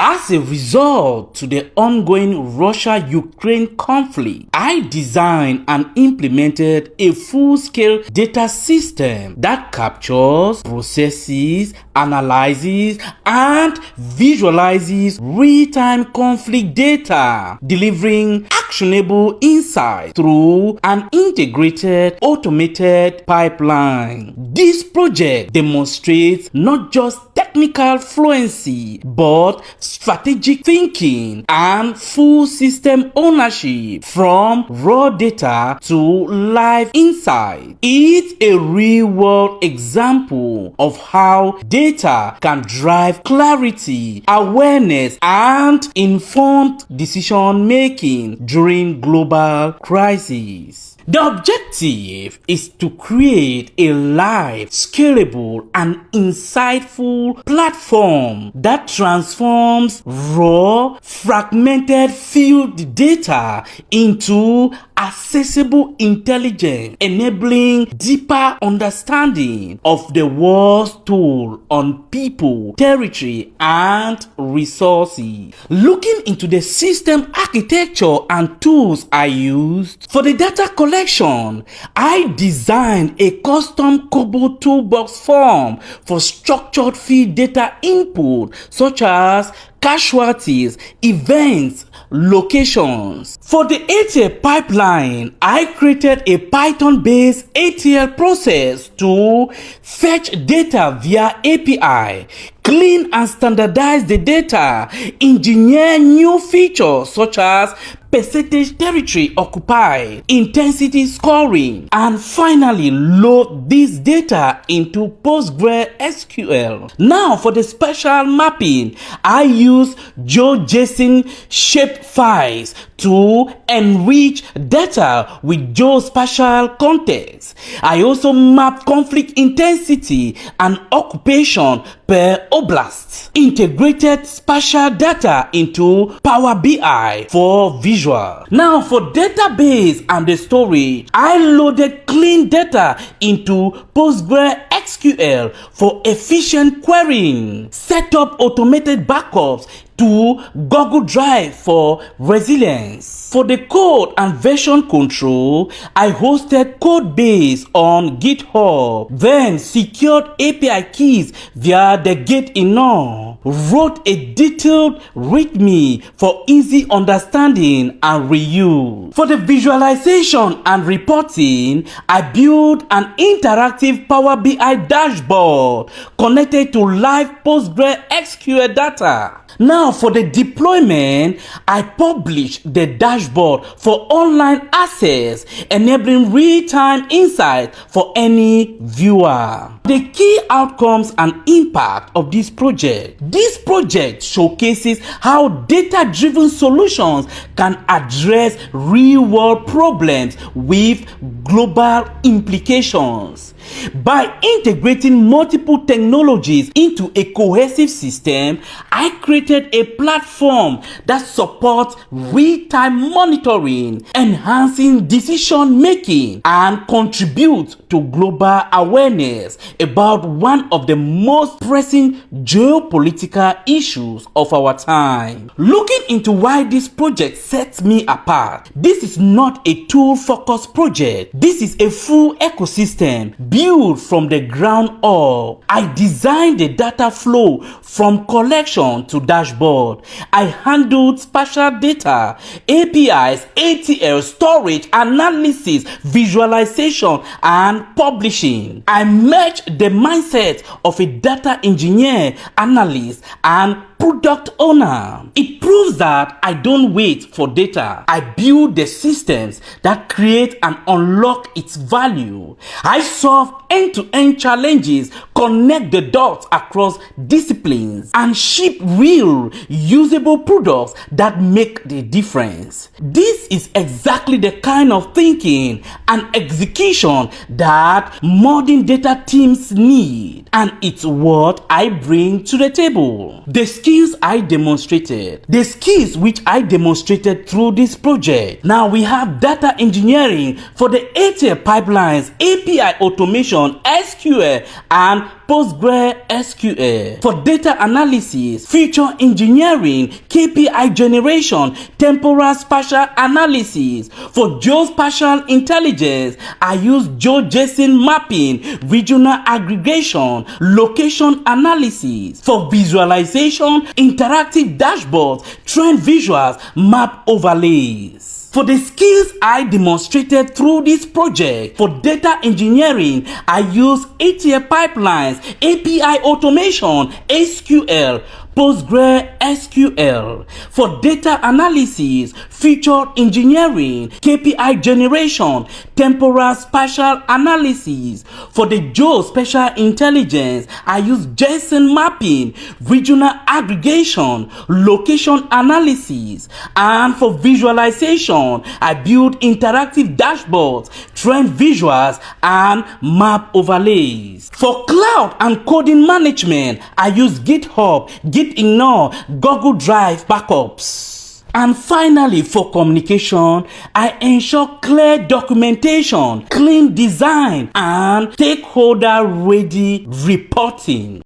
As a result to the ongoing Russia-Ukraine conflict, I designed and implemented a full-scale data system that captures, processes, analyzes, and visualizes real-time conflict data, delivering actionable insights through an integrated, automated pipeline. This project demonstrates not just technical fluency, but strategic thinking and full system ownership from raw data to live insight. It's a real-world example of how data can drive clarity, awareness, and informed decision-making during global crises. The objective is to create a live, scalable, and insightful platform that transforms raw, fragmented field data into accessible intelligence, enabling deeper understanding of the war's toll on people, territory, and resources. Looking into the system architecture and tools I used for the data collection, I designed a custom COBOL toolbox form for structured field data input such as casualties, events, locations. For the ETL pipeline, I created a Python-based ETL process to fetch data via API, clean and standardize the data, engineer new features such as percentage territory occupied, intensity scoring, and finally load this data into PostgreSQL. Now for the spatial mapping, I use GeoJSON shapefiles to enrich data with geospatial context. I also map conflict intensity and occupation per oblast, integrated spatial data into Power BI for visual. Now for database and the storage, I loaded clean data into PostgreSQL for efficient querying, set up automated backups to Google Drive for resilience. For the code and version control, I hosted Codebase on GitHub, then secured API keys via the Git-ignore, wrote a detailed README for easy understanding and reuse. For the visualization and reporting, I built an interactive Power BI dashboard connected to live PostgreSQL data. Now for the deployment, I published the dashboard for online access, enabling real-time insight for any viewer. The key outcomes and impact of this project. This project showcases how data-driven solutions can address real-world problems with global implications. By integrating multiple technologies into a cohesive system, I created a platform that supports real-time monitoring, enhancing decision-making, and contributes to global awareness about one of the most pressing geopolitical issues of our time. Looking into why this project sets me apart, this is not a tool-focused project. This is a full ecosystem built from the ground up. I designed the data flow from collection to dashboard. I handled spatial data, APIs, ATL, storage, analysis, visualization, and publishing. I merged the mindset of a data engineer, analyst, and product owner. It proves that I don't wait for data. I build the systems that create and unlock its value. I solve end-to-end challenges, connect the dots across disciplines, and ship real, usable products that make the difference. This is exactly the kind of thinking and execution that modern data teams need, and it's what I bring to the table. The skills I demonstrated, the skills which I demonstrated through this project. Now we have data engineering for the ETL pipelines, API automation, SQL, and PostgreSQL. For data analysis, feature engineering, KPI generation, temporal spatial analysis. For geospatial intelligence, I use GeoJSON mapping, regional aggregation, location analysis. For visualization, interactive dashboards, trend visuals, map overlays. For the skills I demonstrated through this project, for data engineering, I use ETL pipelines, API automation, SQL, PostgreSQL. For data analysis, feature engineering, KPI generation, temporal spatial analysis. For the geospatial intelligence, I use JSON mapping, regional aggregation, location analysis. And for visualization, I build interactive dashboards, trend visuals, and map overlays. For cloud and coding management, I use GitHub, Gitignore, Google Drive backups. And finally, for communication, I ensure clear documentation, clean design, and stakeholder-ready reporting.